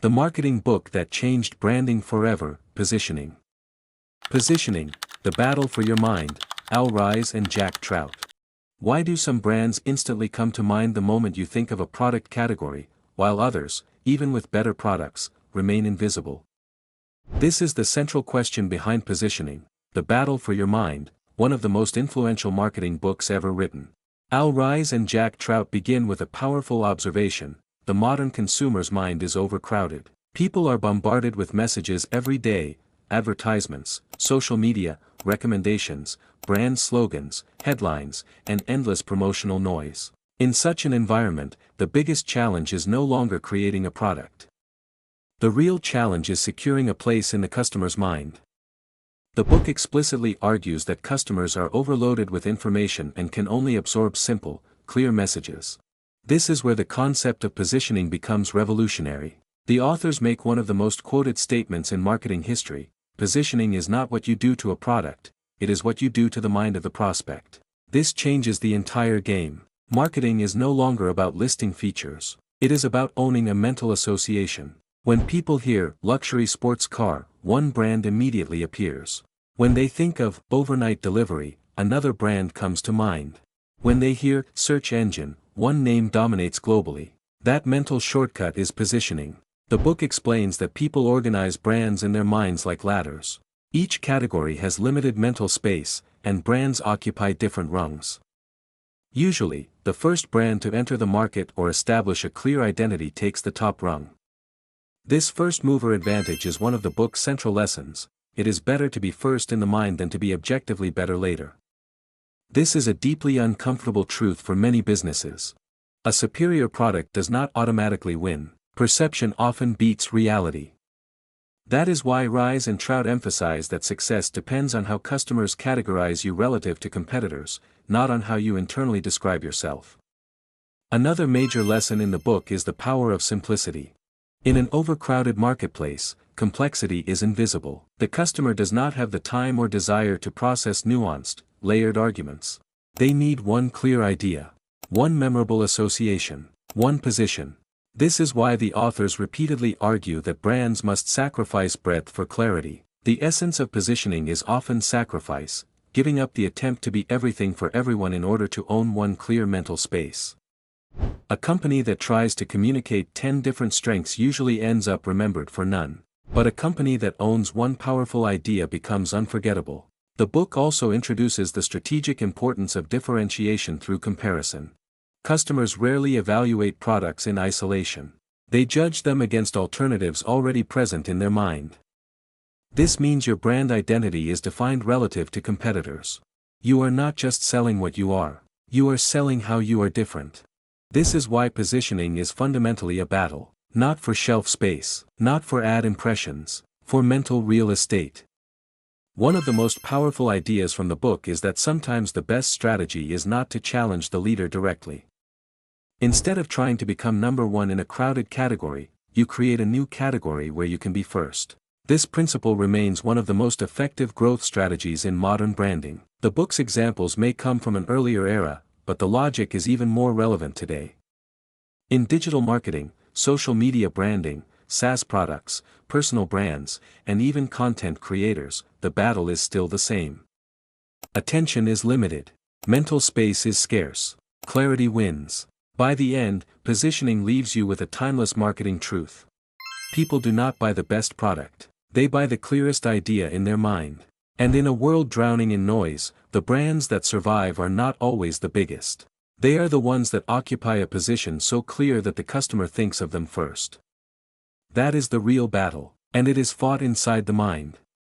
The marketing book that changed branding forever, Positioning. Positioning, the battle for your mind, Ries and Jack Trout. Why do some brands instantly come to mind the moment you think of a product category, while others, even with better products, remain invisible? This is the central question behind Positioning, the battle for your mind, one of the most influential marketing books ever written. Ries and Jack Trout begin with a powerful observation: the modern consumer's mind is overcrowded. People are bombarded with messages every day: advertisements, social media, recommendations, brand slogans, headlines, and endless promotional noise. In such an environment, the biggest challenge is no longer creating a product. The real challenge is securing a place in the customer's mind. The book explicitly argues that customers are overloaded with information and can only absorb simple, clear messages. This is where the concept of positioning becomes revolutionary. The authors make one of the most quoted statements in marketing history: positioning is not what you do to a product, it is what you do to the mind of the prospect. This changes the entire game. Marketing is no longer about listing features. It is about owning a mental association. When people hear luxury sports car, one brand immediately appears. When they think of overnight delivery, another brand comes to mind. When they hear search engine, one name dominates globally. That mental shortcut is positioning. The book explains that people organize brands in their minds like ladders. Each category has limited mental space, and brands occupy different rungs. Usually, the first brand to enter the market or establish a clear identity takes the top rung. This first mover advantage is one of the book's central lessons: it is better to be first in the mind than to be objectively better later. This is a deeply uncomfortable truth for many businesses. A superior product does not automatically win. Perception often beats reality. That is why Ries and Trout emphasize that success depends on how customers categorize you relative to competitors, not on how you internally describe yourself. Another major lesson in the book is the power of simplicity. In an overcrowded marketplace, complexity is invisible. The customer does not have the time or desire to process nuanced, layered arguments. They need one clear idea, one memorable association, one position. This is why the authors repeatedly argue that brands must sacrifice breadth for clarity. The essence of positioning is often sacrifice, giving up the attempt to be everything for everyone in order to own one clear mental space. A company that tries to communicate 10 different strengths usually ends up remembered for none. But a company that owns one powerful idea becomes unforgettable. The book also introduces the strategic importance of differentiation through comparison. Customers rarely evaluate products in isolation. They judge them against alternatives already present in their mind. This means your brand identity is defined relative to competitors. You are not just selling what you are selling how you are different. This is why positioning is fundamentally a battle, not for shelf space, not for ad impressions, for mental real estate. One of the most powerful ideas from the book is that sometimes the best strategy is not to challenge the leader directly. Instead of trying to become number one in a crowded category, you create a new category where you can be first. This principle remains one of the most effective growth strategies in modern branding. The book's examples may come from an earlier era, but the logic is even more relevant today. In digital marketing, social media branding, SaaS products, personal brands, and even content creators, the battle is still the same. Attention is limited. Mental space is scarce. Clarity wins. By the end, positioning leaves you with a timeless marketing truth. People do not buy the best product. They buy the clearest idea in their mind. And in a world drowning in noise, the brands that survive are not always the biggest. They are the ones that occupy a position so clear that the customer thinks of them first. That is the real battle, and it is fought inside the mind.